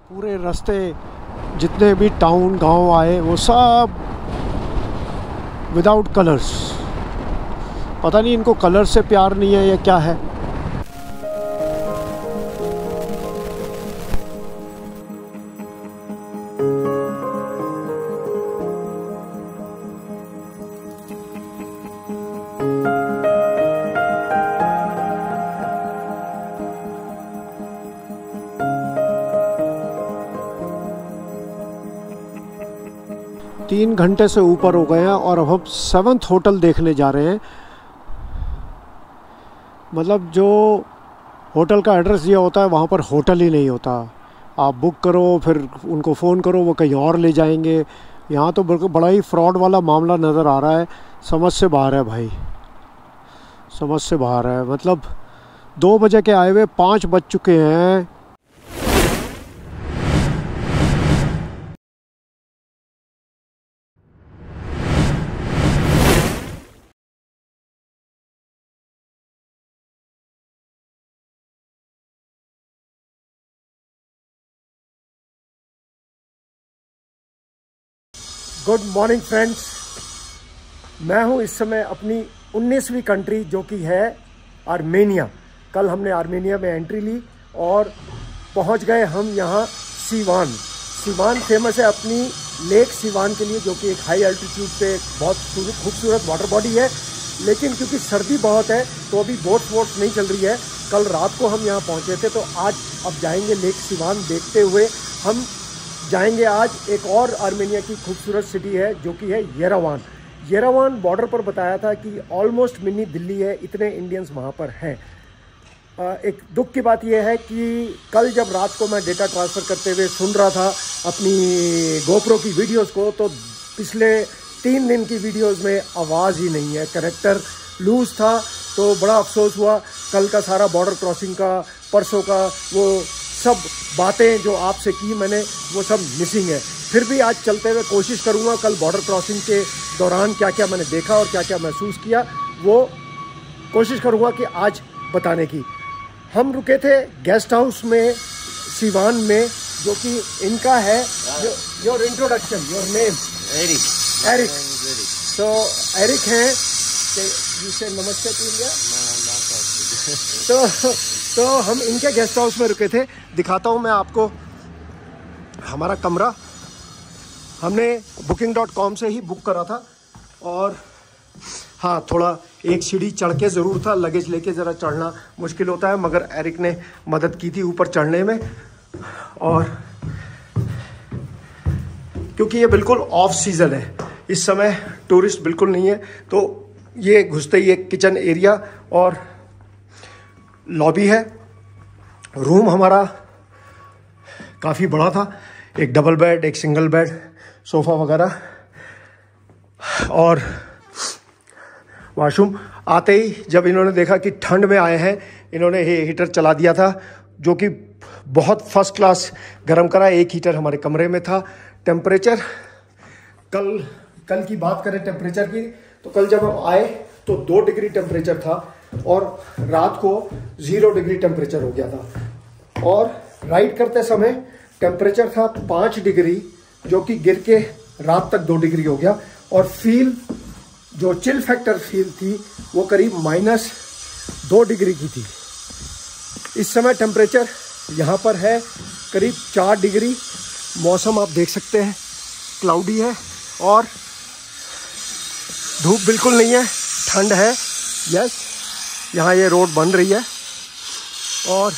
पूरे रास्ते जितने भी टाउन गांव आए वो सब विदाउट कलर्स। पता नहीं इनको कलर से प्यार नहीं है या क्या है। तीन घंटे से ऊपर हो गए हैं और अब हम 7th होटल देखने जा रहे हैं। मतलब जो होटल का एड्रेस दिया होता है वहाँ पर होटल ही नहीं होता। आप बुक करो फिर उनको फ़ोन करो, वो कहीं और ले जाएंगे। यहाँ तो बड़ा ही फ्रॉड वाला मामला नज़र आ रहा है। समझ से बाहर है भाई, समझ से बाहर है। मतलब 2 बजे के आए हुए 5 बज चुके हैं। गुड मॉर्निंग फ्रेंड्स, मैं हूं इस समय अपनी 19वीं कंट्री जो कि है आर्मेनिया। कल हमने आर्मेनिया में एंट्री ली और पहुंच गए हम यहां सीवान। सीवान फेमस है अपनी लेक सीवान के लिए, जो कि एक हाई एल्टीट्यूड पे बहुत खूबसूरत वाटर बॉडी है। लेकिन क्योंकि सर्दी बहुत है तो अभी बोट नहीं चल रही है। कल रात को हम यहाँ पहुँचे थे तो आज अब जाएंगे लेक सीवान देखते हुए। हम जाएंगे आज एक और आर्मेनिया की खूबसूरत सिटी है जो कि है येरेवान। येरेवान बॉर्डर पर बताया था कि ऑलमोस्ट मिनी दिल्ली है, इतने इंडियंस वहाँ पर हैं। एक दुख की बात यह है कि कल जब रात को मैं डेटा ट्रांसफ़र करते हुए सुन रहा था अपनी गोप्रो की वीडियोस को, तो पिछले 3 दिन की वीडियोस में आवाज़ ही नहीं है, कैरेक्टर लूज़ था। तो बड़ा अफसोस हुआ। कल का सारा बॉर्डर क्रॉसिंग का, परसों का, वो सब बातें जो आपसे की मैंने, वो सब मिसिंग है। फिर भी आज चलते हुए कोशिश करूँगा कल बॉर्डर क्रॉसिंग के दौरान क्या क्या मैंने देखा और क्या क्या महसूस किया, वो कोशिश करूँगा कि आज बताने की। हम रुके थे गेस्ट हाउस में सीवान में, जो कि इनका है। Your introduction, your name? Eric. तो एरिक हैं, जिसे नमस्ते टू इंडिया। तो हम इनके गेस्ट हाउस में रुके थे। दिखाता हूँ मैं आपको हमारा कमरा। हमने booking.com से ही बुक करा था। और हाँ, थोड़ा एक सीढ़ी चढ़ के ज़रूर था, लगेज लेके ज़रा चढ़ना मुश्किल होता है, मगर एरिक ने मदद की थी ऊपर चढ़ने में। और क्योंकि ये बिल्कुल ऑफ सीज़न है, इस समय टूरिस्ट बिल्कुल नहीं है, तो ये घुसते ही एक किचन एरिया और लॉबी है। रूम हमारा काफ़ी बड़ा था, एक डबल बेड, एक सिंगल बेड, सोफ़ा वगैरह और वॉशरूम। आते ही जब इन्होंने देखा कि ठंड में आए हैं, इन्होंने हीटर चला दिया था, जो कि बहुत फर्स्ट क्लास गर्म करा। एक हीटर हमारे कमरे में था। टेम्परेचर कल की बात करें टेम्परेचर की, तो कल जब हम आए तो 2 डिग्री टेम्परेचर था और रात को 0 डिग्री टेम्परेचर हो गया था। और राइड करते समय टेम्परेचर था 5 डिग्री, जो कि गिर के रात तक 2 डिग्री हो गया। और फील, जो चिल फैक्टर फील थी, वो करीब -2 डिग्री की थी। इस समय टेम्परेचर यहाँ पर है करीब 4 डिग्री। मौसम आप देख सकते हैं क्लाउडी है और धूप बिल्कुल नहीं है, ठंड है। यस, यहाँ ये रोड बन रही है। और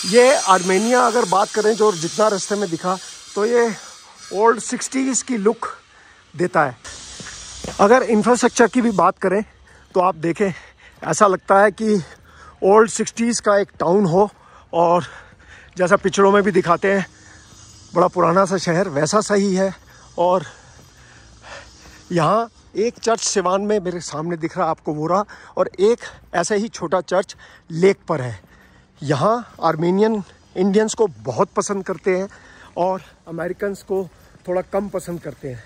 ये आर्मेनिया अगर बात करें, जो जितना रास्ते में दिखा, तो ये ओल्ड 60s की लुक देता है। अगर इंफ्रास्ट्रक्चर की भी बात करें तो आप देखें, ऐसा लगता है कि ओल्ड 60s का एक टाउन हो, और जैसा पिक्चरों में भी दिखाते हैं बड़ा पुराना सा शहर, वैसा सही है। और यहाँ एक चर्च सिवान में मेरे सामने दिख रहा आपको वो रहा, और एक ऐसा ही छोटा चर्च लेक पर है। यहाँ आर्मेनियन इंडियंस को बहुत पसंद करते हैं और अमेरिकन्स को थोड़ा कम पसंद करते हैं।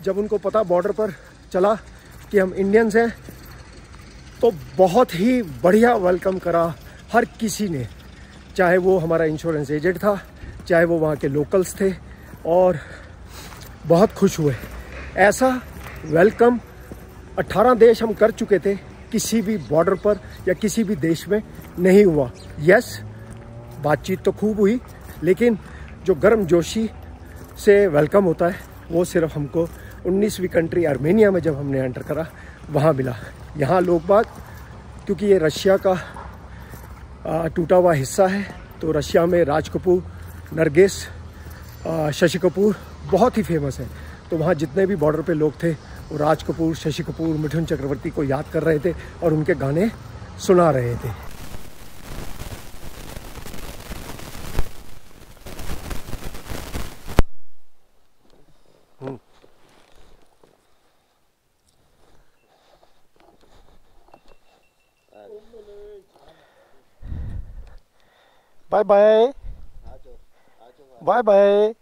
जब उनको पता बॉर्डर पर चला कि हम इंडियंस हैं, तो बहुत ही बढ़िया वेलकम करा हर किसी ने। चाहे वो हमारा इंश्योरेंस एजेंट था, चाहे वो वहाँ के लोकल्स थे, और बहुत खुश हुए। ऐसा वेलकम 18 देश हम कर चुके थे, किसी भी बॉर्डर पर या किसी भी देश में नहीं हुआ। यस, बातचीत तो खूब हुई, लेकिन जो गर्मजोशी से वेलकम होता है वो सिर्फ हमको 19वीं कंट्री आर्मेनिया में जब हमने एंटर करा वहाँ मिला। यहाँ लोग बाग, क्योंकि ये रशिया का टूटा हुआ हिस्सा है, तो रशिया में राज कपूर, नरगिस, शशि कपूर बहुत ही फेमस है। तो वहाँ जितने भी बॉर्डर पे लोग थे वो राज कपूर, शशि कपूर, मिथुन चक्रवर्ती को याद कर रहे थे और उनके गाने सुना रहे थे। Bye bye bye bye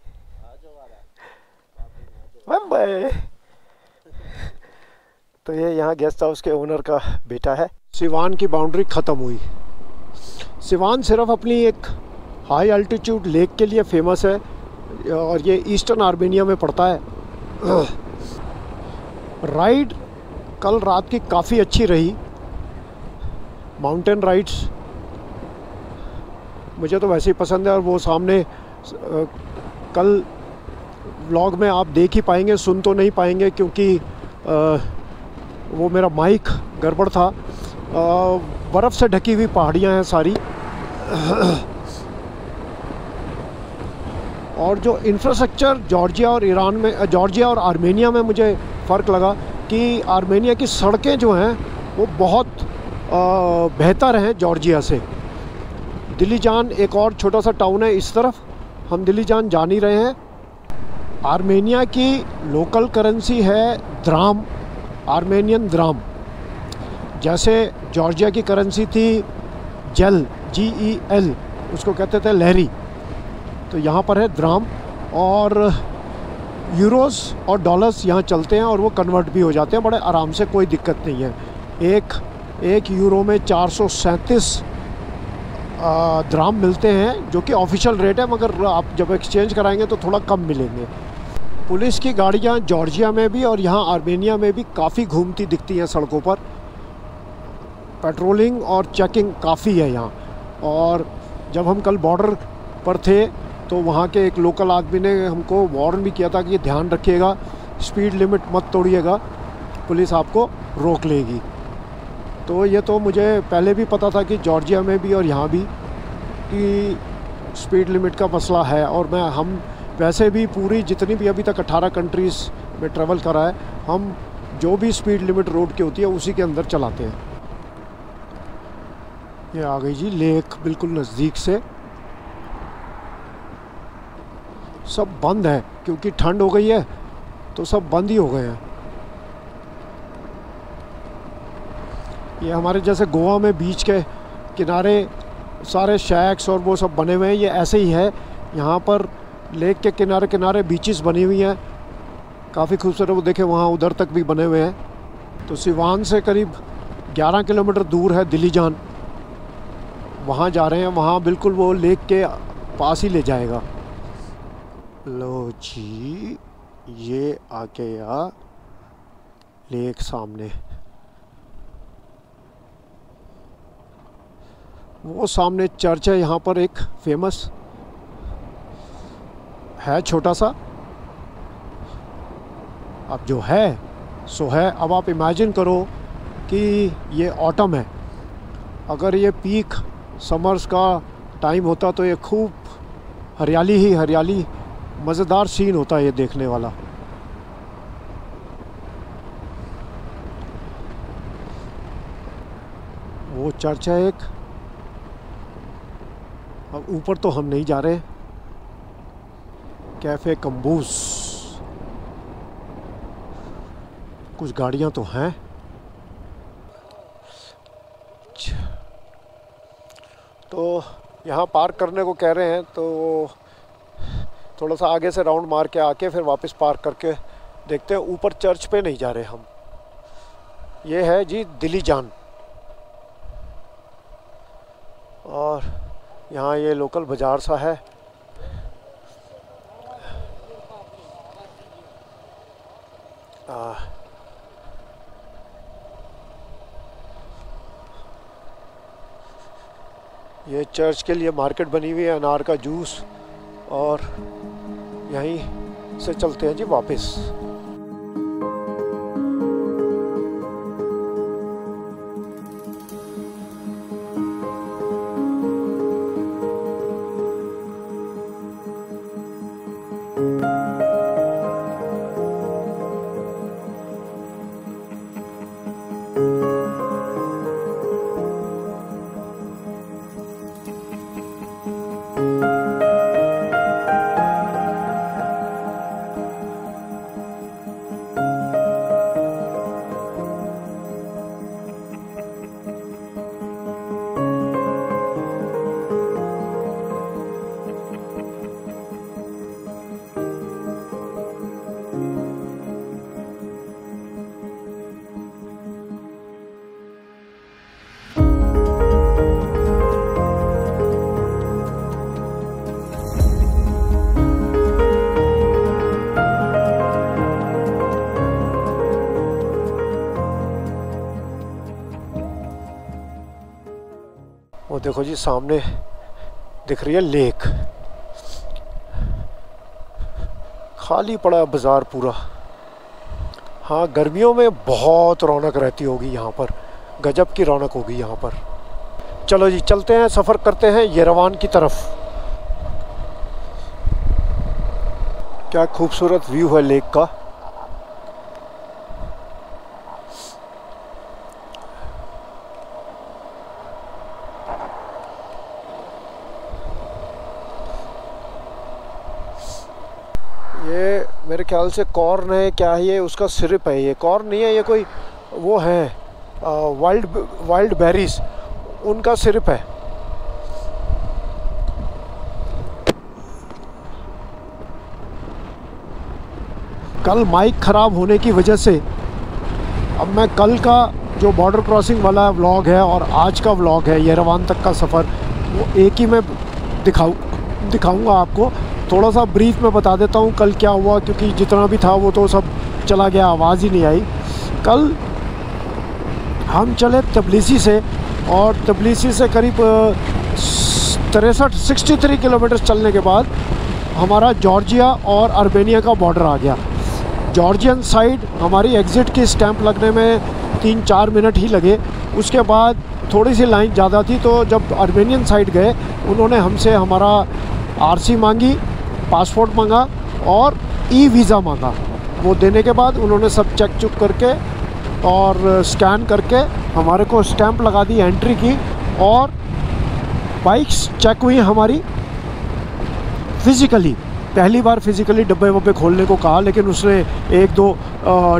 bye bye. तो ये यहाँ गेस्ट हाउस के ओनर का बेटा है। सिवान की बाउंड्री ख़त्म हुई। सिवान सिर्फ अपनी एक हाई अल्टीट्यूड लेक के लिए फेमस है और ये ईस्टर्न आर्मेनिया में पड़ता है। राइड कल रात की काफ़ी अच्छी रही। माउंटेन राइड्स मुझे तो वैसे ही पसंद है, और वो सामने कल व्लॉग में आप देख ही पाएंगे, सुन तो नहीं पाएंगे क्योंकि वो मेरा माइक गड़बड़ था। बर्फ़ से ढकी हुई पहाड़ियाँ हैं सारी, और जो इंफ्रास्ट्रक्चर जॉर्जिया और आर्मेनिया में मुझे फ़र्क लगा कि आर्मेनिया की सड़कें जो हैं वो बहुत बेहतर हैं जॉर्जिया से। दिलीजान एक और छोटा सा टाउन है इस तरफ, हम दिलीजान जा नहीं रहे हैं। आर्मेनिया की लोकल करेंसी है द्राम, आर्मेनियन द्राम। जैसे जॉर्जिया की करेंसी थी जेल, GEL, उसको कहते थे लहरी, तो यहाँ पर है द्राम। और यूरोस और डॉलर्स यहाँ चलते हैं और वो कन्वर्ट भी हो जाते हैं बड़े आराम से, कोई दिक्कत नहीं है। एक यूरो में 437 द्राम मिलते हैं, जो कि ऑफिशियल रेट है, मगर आप जब एक्सचेंज कराएंगे तो थोड़ा कम मिलेंगे। पुलिस की गाड़ियाँ जॉर्जिया में भी और यहाँ आर्मेनिया में भी काफ़ी घूमती दिखती हैं सड़कों पर। पेट्रोलिंग और चेकिंग काफ़ी है यहाँ। और जब हम कल बॉर्डर पर थे तो वहाँ के एक लोकल आदमी ने हमको वार्न भी किया था कि ध्यान रखिएगा, स्पीड लिमिट मत तोड़िएगा, पुलिस आपको रोक लेगी। तो ये तो मुझे पहले भी पता था कि जॉर्जिया में भी और यहाँ भी कि स्पीड लिमिट का मसला है। और हम वैसे भी पूरी जितनी भी अभी तक 18 कंट्रीज़ में ट्रैवल करा है, हम जो भी स्पीड लिमिट रोड की होती है उसी के अंदर चलाते हैं। ये आ गई जी लेक बिल्कुल नज़दीक से। सब बंद है क्योंकि ठंड हो गई है, तो सब बंद ही हो गए हैं। ये हमारे जैसे गोवा में बीच के किनारे सारे शैक्स और वो सब बने हुए हैं, ये ऐसे ही है। यहाँ पर लेक के किनारे किनारे बीचेस बनी हुई हैं, काफ़ी खूबसूरत। वो देखे वहाँ उधर तक भी बने हुए हैं। तो सिवान से करीब 11 किलोमीटर दूर है दिलीजान, वहाँ जा रहे हैं। वहाँ बिल्कुल वो लेक के पास ही ले जाएगा। लो जी, ये आ गया लेक सामने। वो सामने चर्च है यहाँ पर, एक फेमस है छोटा सा। अब जो है सो है। अब आप इमेजिन करो कि ये ऑटम है, अगर ये पीक समर्स का टाइम होता तो ये खूब हरियाली ही हरियाली, मज़ेदार सीन होता है ये देखने वाला। वो चर्च है एक। अब ऊपर तो हम नहीं जा रहे। कैफ़े कम्बूस, कुछ गाड़ियां तो हैं। तो यहाँ पार्क करने को कह रहे हैं, तो थोड़ा सा आगे से राउंड मार के आके फिर वापस पार्क करके देखते हैं। ऊपर चर्च पे नहीं जा रहे हम। ये है जी दिलीजान, और यहाँ ये लोकल बाज़ार सा है। ये चर्च के लिए मार्केट बनी हुई है, अनार का जूस, और यहीं से चलते हैं जी वापस। वो देखो जी सामने दिख रही है लेक, खाली पड़ा बाज़ार पूरा। हाँ, गर्मियों में बहुत रौनक रहती होगी यहाँ पर, गजब की रौनक होगी यहाँ पर। चलो जी चलते हैं, सफ़र करते हैं येरेवान की तरफ। क्या खूबसूरत व्यू है लेक का। ये मेरे ख्याल से कॉर्न है, क्या है ये, उसका सिरप है। ये कॉर्न नहीं है, ये कोई वो है वाइल्ड बेरीज, उनका सिरप है। कल माइक ख़राब होने की वजह से अब मैं कल का जो बॉर्डर क्रॉसिंग वाला व्लॉग है और आज का व्लॉग है येरेवान तक का सफ़र, वो एक ही में दिखाऊंगा आपको। थोड़ा सा ब्रीफ में बता देता हूँ कल क्या हुआ, क्योंकि जितना भी था वो तो सब चला गया, आवाज़ ही नहीं आई। कल हम चले तबलीसी से, और तबलीसी से करीब 63 किलोमीटर चलने के बाद हमारा जॉर्जिया और आर्मेनिया का बॉर्डर आ गया। जॉर्जियन साइड हमारी एग्ज़िट की स्टैंप लगने में 3-4 मिनट ही लगे। उसके बाद थोड़ी सी लाइन ज़्यादा थी, तो जब आर्मेनियन साइड गए उन्होंने हमसे हमारा आरसी मांगी, पासपोर्ट मांगा और ई वीज़ा मांगा। वो देने के बाद उन्होंने सब चेक चुक करके और स्कैन करके हमारे को स्टैंप लगा दी एंट्री की, और बाइक्स चेक हुई हमारी फ़िज़िकली। पहली बार फिज़िकली डब्बे वब्बे खोलने को कहा, लेकिन उसने 1-2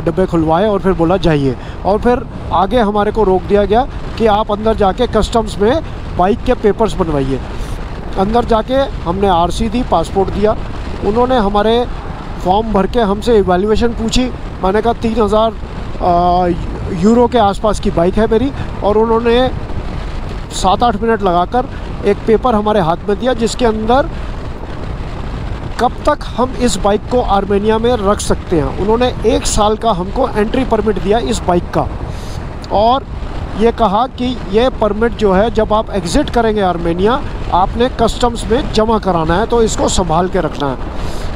डब्बे खुलवाए और फिर बोला जाइए। और फिर आगे हमारे को रोक दिया गया कि आप अंदर जाके कस्टम्स में बाइक के पेपर्स बनवाइए। अंदर जाके हमने आरसी दी, पासपोर्ट दिया। उन्होंने हमारे फॉर्म भर के हमसे इवैल्यूएशन पूछी। मैंने कहा 3000 यूरो के आसपास की बाइक है मेरी, और उन्होंने 7-8 मिनट लगाकर एक पेपर हमारे हाथ में दिया, जिसके अंदर कब तक हम इस बाइक को आर्मेनिया में रख सकते हैं। उन्होंने 1 साल का हमको एंट्री परमिट दिया इस बाइक का, और ये कहा कि ये परमिट जो है जब आप एग्ज़िट करेंगे आर्मेनिया, आपने कस्टम्स में जमा कराना है, तो इसको संभाल के रखना है।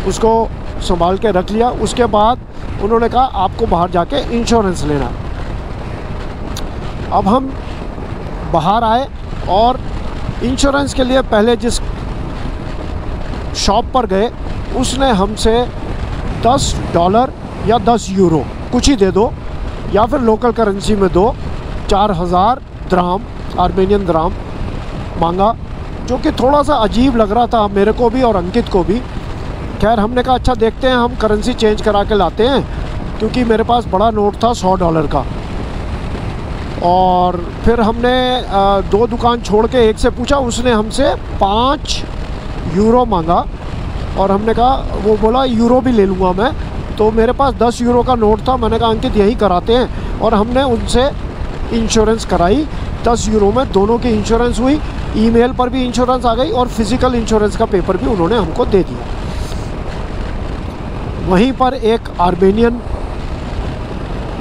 उसको संभाल के रख लिया। उसके बाद उन्होंने कहा आपको बाहर जाके इंश्योरेंस लेना है। अब हम बाहर आए और इंश्योरेंस के लिए पहले जिस शॉप पर गए उसने हमसे $10 या 10 यूरो कुछ ही दे दो, या फिर लोकल करेंसी में दो, 4000 द्राम, आर्मेनियन द्राम मांगा, जो कि थोड़ा सा अजीब लग रहा था मेरे को भी और अंकित को भी। खैर हमने कहा अच्छा देखते हैं, हम करेंसी चेंज करा के लाते हैं, क्योंकि मेरे पास बड़ा नोट था $100 का। और फिर हमने 2 दुकान छोड़ के एक से पूछा, उसने हमसे 5 यूरो मांगा, और हमने कहा, वो बोला यूरो भी ले लूँगा मैं। तो मेरे पास 10 यूरो का नोट था। मैंने कहा अंकित यही कराते हैं, और हमने उनसे इंश्योरेंस कराई। 10 यूरो में दोनों की इंश्योरेंस हुई। ईमेल पर भी इंश्योरेंस आ गई, और फिज़िकल इंश्योरेंस का पेपर भी उन्होंने हमको दे दिया। वहीं पर एक आर्मेनियन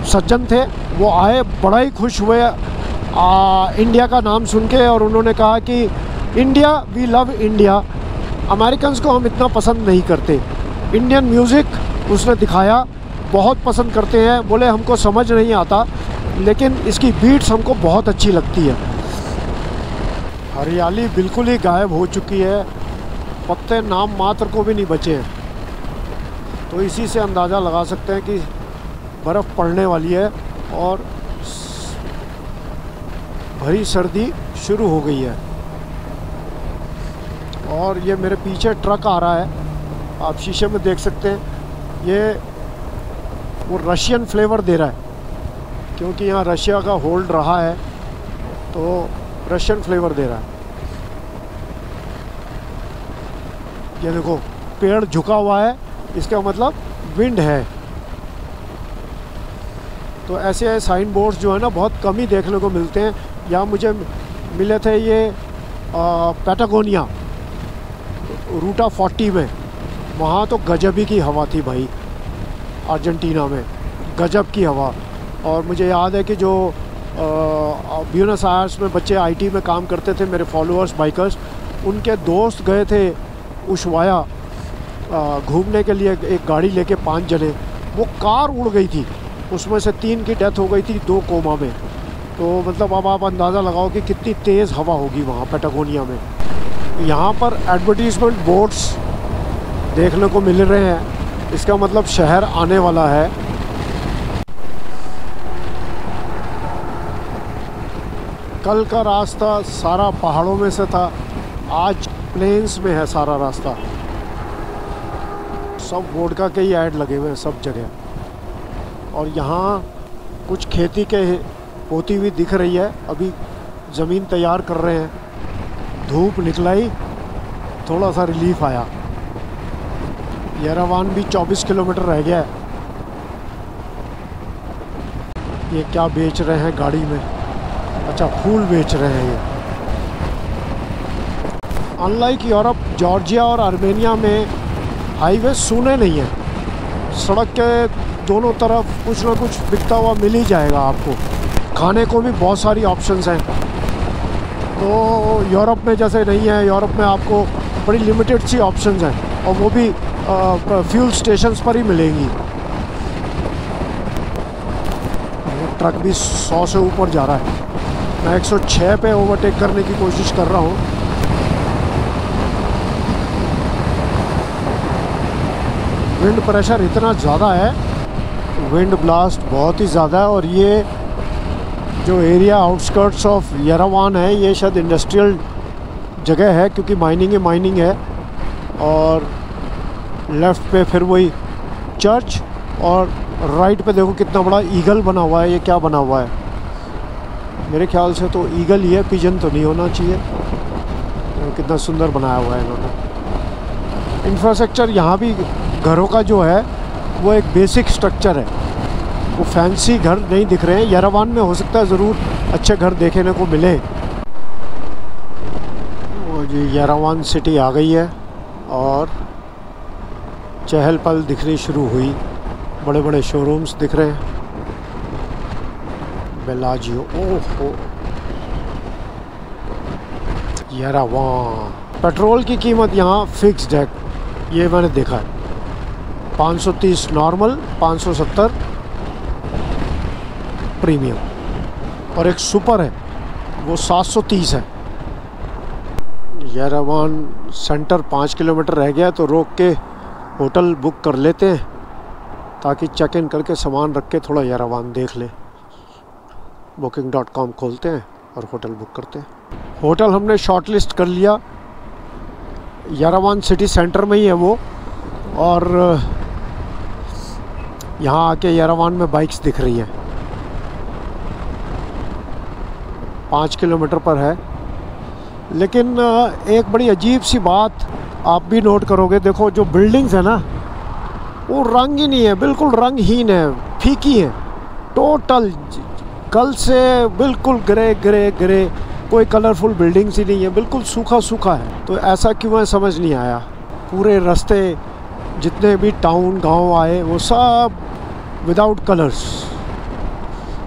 सज्जन थे, वो आए, बड़ा ही खुश हुए इंडिया का नाम सुन के, और उन्होंने कहा कि India, we love India, Americans को हम इतना पसंद नहीं करते, इंडियन म्यूज़िक उसने दिखाया, बहुत पसंद करते हैं। बोले हमको समझ नहीं आता लेकिन इसकी बीट्स हमको बहुत अच्छी लगती है। हरियाली बिल्कुल ही गायब हो चुकी है, पत्ते नाम मात्र को भी नहीं बचे हैं, तो इसी से अंदाज़ा लगा सकते हैं कि बर्फ़ पड़ने वाली है और भरी सर्दी शुरू हो गई है। और ये मेरे पीछे ट्रक आ रहा है, आप शीशे में देख सकते हैं, ये वो रशियन फ्लेवर दे रहा है क्योंकि यहाँ रशिया का होल्ड रहा है, तो रशियन फ्लेवर दे रहा है। ये देखो पेड़ झुका हुआ है, इसका मतलब विंड है। तो ऐसे साइन बोर्ड्स जो है ना बहुत कम ही देखने को मिलते हैं। यहाँ मुझे मिले थे ये पैटागोनिया रूटा 40 में, वहाँ तो गजब ही की हवा थी भाई, अर्जेंटीना में गजब की हवा। और मुझे याद है कि जो ब्यूनस आयर्स में बच्चे आईटी में काम करते थे, मेरे फॉलोअर्स बाइकर्स, उनके दोस्त गए थे उशवाया घूमने के लिए, एक गाड़ी लेके 5 जने, वो कार उड़ गई थी, उसमें से 3 की डेथ हो गई थी, 2 कोमा में। तो मतलब अब आप अंदाज़ा लगाओ कि कितनी तेज़ हवा होगी वहाँ पैटागोनिया में। यहाँ पर एडवर्टीज़मेंट बोर्ड्स देखने को मिल रहे हैं, इसका मतलब शहर आने वाला है। कल का रास्ता सारा पहाड़ों में से था, आज प्लेन्स में है सारा रास्ता। सब वोडका के ही ऐड लगे हुए हैं सब जगह। और यहाँ कुछ खेती के होती हुई दिख रही है, अभी ज़मीन तैयार कर रहे हैं। धूप निकलाई, थोड़ा सा रिलीफ आया। येरेवान भी 24 किलोमीटर रह गया है। ये क्या बेच रहे हैं गाड़ी में? अच्छा, फूल बेच रहे हैं ये। अनलाइक यूरोप, जॉर्जिया और आर्मेनिया में हाईवे सूने नहीं है, सड़क के दोनों तरफ कुछ ना कुछ बिकता हुआ मिल ही जाएगा आपको। खाने को भी बहुत सारी ऑप्शंस हैं, तो यूरोप में जैसे नहीं है। यूरोप में आपको बड़ी लिमिटेड सी ऑप्शंस हैं और वो भी फ्यूल स्टेशंस पर ही मिलेंगी। ट्रक भी 100 से ऊपर जा रहा है। मैं 106 पे ओवरटेक करने की कोशिश कर रहा हूँ। विंड प्रेशर इतना ज़्यादा है, विंड ब्लास्ट बहुत ही ज़्यादा है। और ये जो एरिया आउटस्कर्ट्स ऑफ येरेवान है, ये शायद इंडस्ट्रियल जगह है क्योंकि माइनिंग है। और लेफ़्ट पे फिर वही चर्च, और राइट पे देखो कितना बड़ा ईगल बना हुआ है। ये क्या बना हुआ है? मेरे ख्याल से तो ईगल ही है, पिजन तो नहीं होना चाहिए। कितना सुंदर बनाया हुआ है इन्होंने। इंफ्रास्ट्रक्चर यहाँ भी घरों का जो है वो एक बेसिक स्ट्रक्चर है, वो फैंसी घर नहीं दिख रहे हैं। येरेवान में हो सकता है ज़रूर अच्छे घर देखने को मिले। वो जी येरेवान सिटी आ गई है और चहल पहल दिखनी शुरू हुई। बड़े बड़े शोरूम्स दिख रहे हैं। बेलाजियो, ओहो, येरेवान। पेट्रोल की कीमत यहाँ फिक्स्ड है, ये मैंने देखा है। 530 नॉर्मल, 570 प्रीमियम, और एक सुपर है वो 730 है। येरेवान सेंटर 5 किलोमीटर रह गया, तो रोक के होटल बुक कर लेते हैं ताकि चेक इन करके सामान रख के थोड़ा येरेवान देख ले। booking.com खोलते हैं और होटल बुक करते हैं। होटल हमने शॉर्ट लिस्ट कर लिया, येरेवान सिटी सेंटर में ही है वो। और यहाँ आके येरेवान में बाइक्स दिख रही हैं, 5 किलोमीटर पर है। लेकिन एक बड़ी अजीब सी बात आप भी नोट करोगे, देखो जो बिल्डिंग्स है ना वो रंग ही नहीं है, बिल्कुल रंगहीन है, फीकी है टोटल। कल से बिल्कुल ग्रे ग्रे ग्रे, कोई कलरफुल बिल्डिंग्स ही नहीं है, बिल्कुल सूखा सूखा है। तो ऐसा क्यों है समझ नहीं आया। पूरे रास्ते जितने भी टाउन गांव आए वो सब विदाउट कलर्स,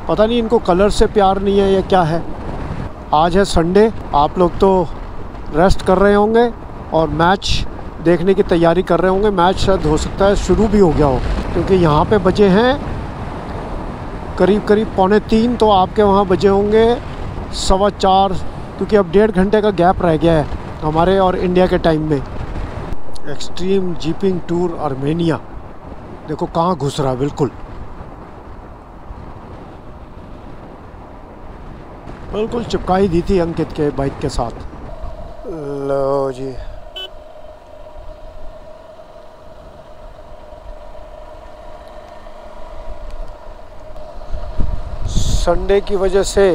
पता नहीं इनको कलर से प्यार नहीं है या क्या है। आज है संडे, आप लोग तो रेस्ट कर रहे होंगे और मैच देखने की तैयारी कर रहे होंगे। मैच शायद हो सकता है शुरू भी हो गया हो, क्योंकि यहाँ पे बजे हैं करीब करीब 2:45, तो आपके वहाँ बजे होंगे 4:15, क्योंकि अब 1.5 घंटे का गैप रह गया है हमारे और इंडिया के टाइम में। एक्सट्रीम जीपिंग टूर आर्मेनिया, देखो कहाँ घुस रहा है, बिल्कुल बिल्कुल चिपकाई दी थी अंकित के बाइक के साथ। लो जी, संडे की वजह से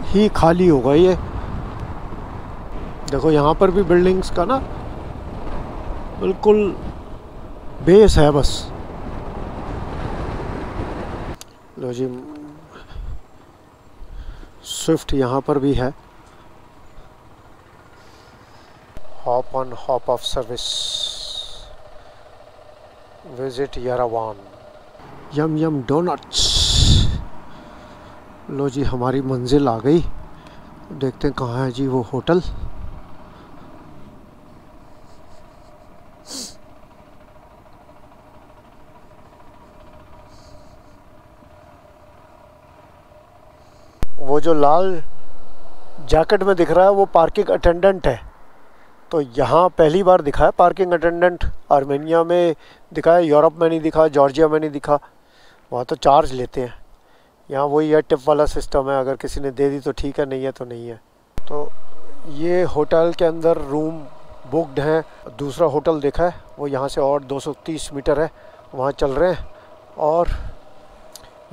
ही खाली होगा ये। देखो यहाँ पर भी बिल्डिंग्स का ना बिल्कुल बेस है बस। लो जी, स्विफ्ट यहाँ पर भी है। Hop on hop off service, visit Yerevan, yum yum donuts. लो जी, हमारी मंजिल आ गई। देखते हैं कहाँ है जी वो होटल। वो जो लाल जैकेट में दिख रहा है वो पार्किंग अटेंडेंट है। तो यहाँ पहली बार दिखा है पार्किंग अटेंडेंट, आर्मेनिया में दिखा है, यूरोप में नहीं दिखा, जॉर्जिया में नहीं दिखा। वहाँ तो चार्ज लेते हैं। यहाँ वही है, टिप वाला सिस्टम है, अगर किसी ने दे दी तो ठीक है, नहीं है तो नहीं है। तो ये होटल के अंदर रूम बुकड हैं। दूसरा होटल देखा है वो यहाँ से और 230 मीटर है, वहाँ चल रहे हैं। और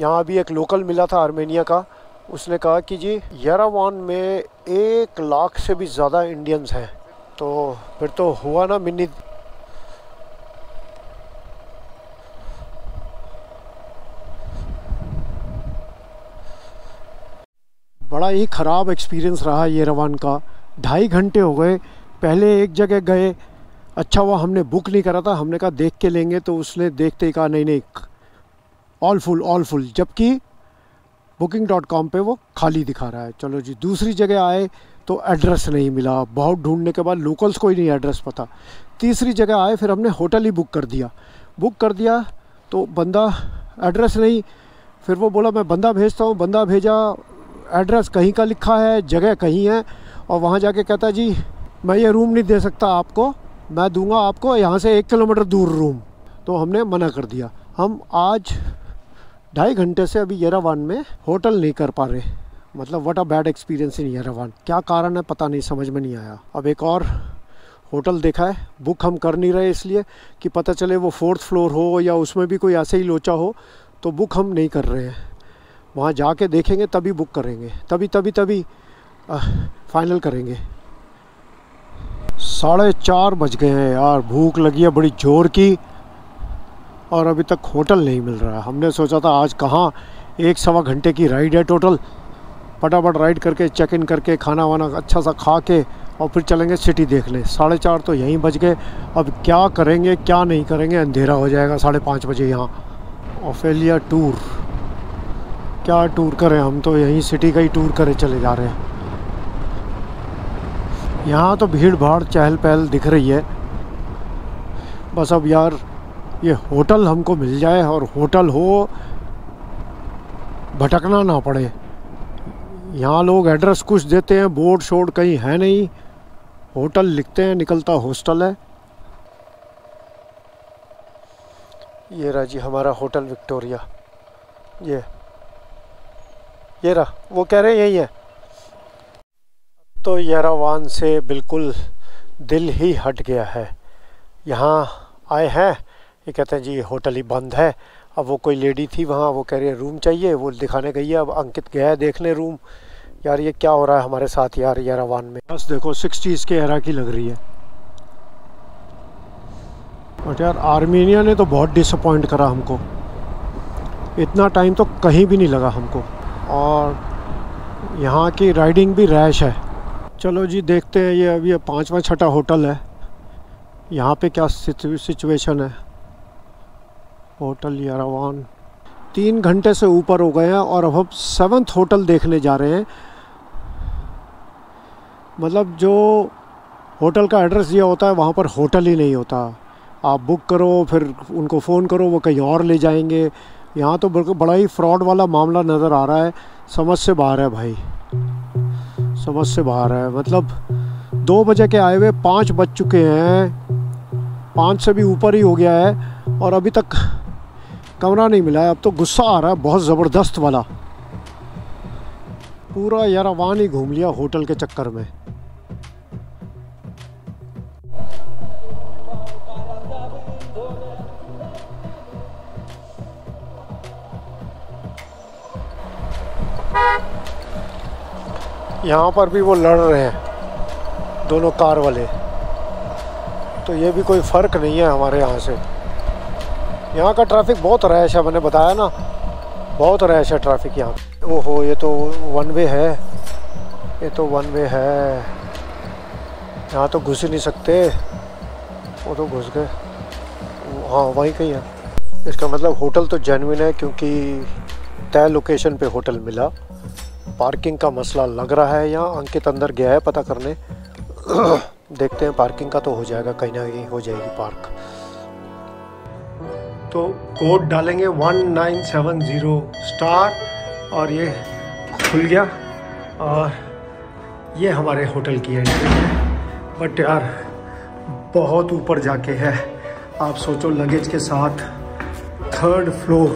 यहाँ अभी एक लोकल मिला था आर्मेनिया का, उसने कहा कि जी येरेवान में 1 लाख से भी ज़्यादा इंडियंस हैं। तो फिर तो हुआ ना मिनी। बड़ा ही ख़राब एक्सपीरियंस रहा येरेवान का। 2.5 घंटे हो गए। पहले एक जगह गए, अच्छा हुआ हमने बुक नहीं करा था, हमने कहा देख के लेंगे, तो उसने देखते ही कहा नहीं नहीं ऑल फुल, जबकि booking.com पे वो खाली दिखा रहा है। चलो जी, दूसरी जगह आए तो एड्रेस नहीं मिला, बहुत ढूंढने के बाद लोकल्स को ही नहीं एड्रेस पता। तीसरी जगह आए, फिर हमने होटल ही बुक कर दिया तो बंदा एड्रेस नहीं। फिर वो बोला मैं बंदा भेजता हूँ, बंदा भेजा, एड्रेस कहीं का लिखा है, जगह कहीं है, और वहाँ जाके कहता जी मैं ये रूम नहीं दे सकता आपको, मैं दूंगा आपको यहाँ से 1 किलोमीटर दूर रूम। तो हमने मना कर दिया। हम आज 2.5 घंटे से अभी येरेवान में होटल नहीं कर पा रहे। मतलब what a bad experience in Yerevan. क्या कारण है पता नहीं, समझ में नहीं आया। अब एक और होटल देखा है, बुक हम कर नहीं रहे इसलिए कि पता चले वो 4th फ्लोर हो या उसमें भी कोई ऐसे ही लोचा हो, तो बुक हम नहीं कर रहे हैं। वहाँ जाके देखेंगे तभी बुक करेंगे, तभी फाइनल करेंगे। 4:30 बज गए हैं यार, भूख लगी है बड़ी जोर की, और अभी तक होटल नहीं मिल रहा है। हमने सोचा था आज कहाँ, 1-1.25 घंटे की राइड है टोटल, फटाफट राइड करके चेक इन करके खाना वाना अच्छा सा खा के और फिर चलेंगे सिटी देखने। 4:30 तो यहीं बज गए। अब क्या करेंगे क्या नहीं करेंगे, अंधेरा हो जाएगा 5:30 बजे यहाँ। ऑफेलिया टूर, क्या टूर करें, हम तो यहीं सिटी का ही टूर करे चले जा रहे हैं। यहाँ तो भीड़ भाड़ चहल पहल दिख रही है। बस अब यार ये होटल हमको मिल जाए, और होटल हो, भटकना ना पड़े। यहाँ लोग एड्रेस कुछ देते हैं, बोर्ड शोर्ड कहीं है नहीं, होटल लिखते हैं, निकलता हॉस्टल है। ये रहा जी हमारा होटल विक्टोरिया, ये रहा, वो कह रहे हैं यही है। तो येरेवान से बिल्कुल दिल ही हट गया है। यहाँ आए हैं, ये कहते हैं जी होटल ही बंद है। अब वो कोई लेडी थी वहाँ, वो कह रही है रूम चाहिए, वो दिखाने गई है। अब अंकित गया है देखने रूम। यार ये क्या हो रहा है हमारे साथ यार येरेवान में। बस देखो 60s के एरा की लग रही है। बट यार आर्मेनिया ने तो बहुत डिसअपॉइंट करा हमको। इतना टाइम तो कहीं भी नहीं लगा हमको, और यहाँ की राइडिंग भी रैश है। चलो जी देखते हैं, ये अभी 5वां-6वां होटल है, यहाँ पे क्या सिचुएशन है। होटल यारावान। 3 घंटे से ऊपर हो गए हैं और अब हम 7th होटल देखने जा रहे हैं। मतलब जो होटल का एड्रेस दिया होता है वहाँ पर होटल ही नहीं होता। आप बुक करो, फिर उनको फ़ोन करो, वो कहीं और ले जाएंगे। यहाँ तो बड़ा ही फ्रॉड वाला मामला नज़र आ रहा है। समझ से बाहर है भाई, समझ से बाहर है। मतलब 2 बजे के आए हुए 5 बज चुके हैं, 5 से भी ऊपर ही हो गया है और अभी तक कमरा नहीं मिला है। अब तो गुस्सा आ रहा है बहुत ज़बरदस्त वाला। पूरा यारावान ही घूम लिया होटल के चक्कर में। यहाँ पर भी वो लड़ रहे हैं दोनों कार वाले, तो ये भी कोई फ़र्क नहीं है हमारे यहाँ से। यहाँ का ट्रैफिक बहुत रैश है, मैंने बताया ना, बहुत रैश है ट्रैफिक यहाँ। ओहो, ये तो 1 वे है, ये तो 1 वे है। यहाँ तो घुस ही नहीं सकते, वो तो घुस गए। हाँ, वहीं कहीं है। इसका मतलब होटल तो जेन्युइन है, क्योंकि तय लोकेशन पे होटल मिला। पार्किंग का मसला लग रहा है यहाँ। अंकित अंदर गया है पता करने। देखते हैं, पार्किंग का तो हो जाएगा, कहीं ना कहीं हो जाएगी पार्क। तो कोड डालेंगे 1970 स्टार और ये खुल गया और ये हमारे होटल की एंट्री है। बट यार बहुत ऊपर जाके है। आप सोचो, लगेज के साथ 3rd फ्लोर,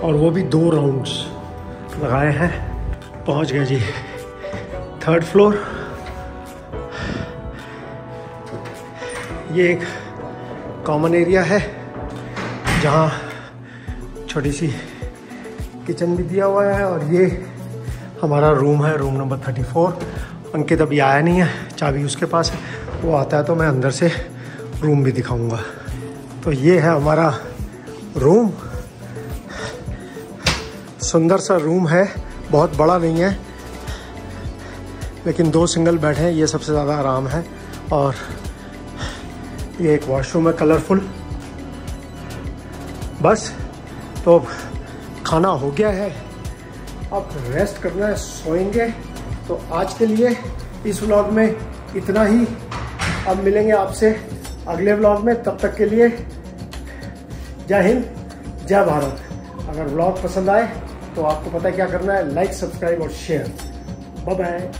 और वो भी 2 राउंड्स लगाए हैं। पहुंच गए जी 3rd फ्लोर। ये एक कॉमन एरिया है जहाँ छोटी सी किचन भी दिया हुआ है, और ये हमारा रूम है, रूम नंबर 34। अंकित अभी आया नहीं है, चाबी उसके पास है, वो आता है तो मैं अंदर से रूम भी दिखाऊंगा। तो ये है हमारा रूम। सुंदर सा रूम है, बहुत बड़ा नहीं है, लेकिन 2 सिंगल बेड हैं, ये सबसे ज़्यादा आराम है। और ये एक वॉशरूम है कलरफुल। बस, तो खाना हो गया है, अब रेस्ट करना है, सोएंगे। तो आज के लिए इस व्लॉग में इतना ही। अब मिलेंगे आपसे अगले व्लॉग में, तब तक के लिए जय हिंद, जय भारत। अगर व्लॉग पसंद आए तो आपको पता है क्या करना है, लाइक, सब्सक्राइब और शेयर। Bye bye.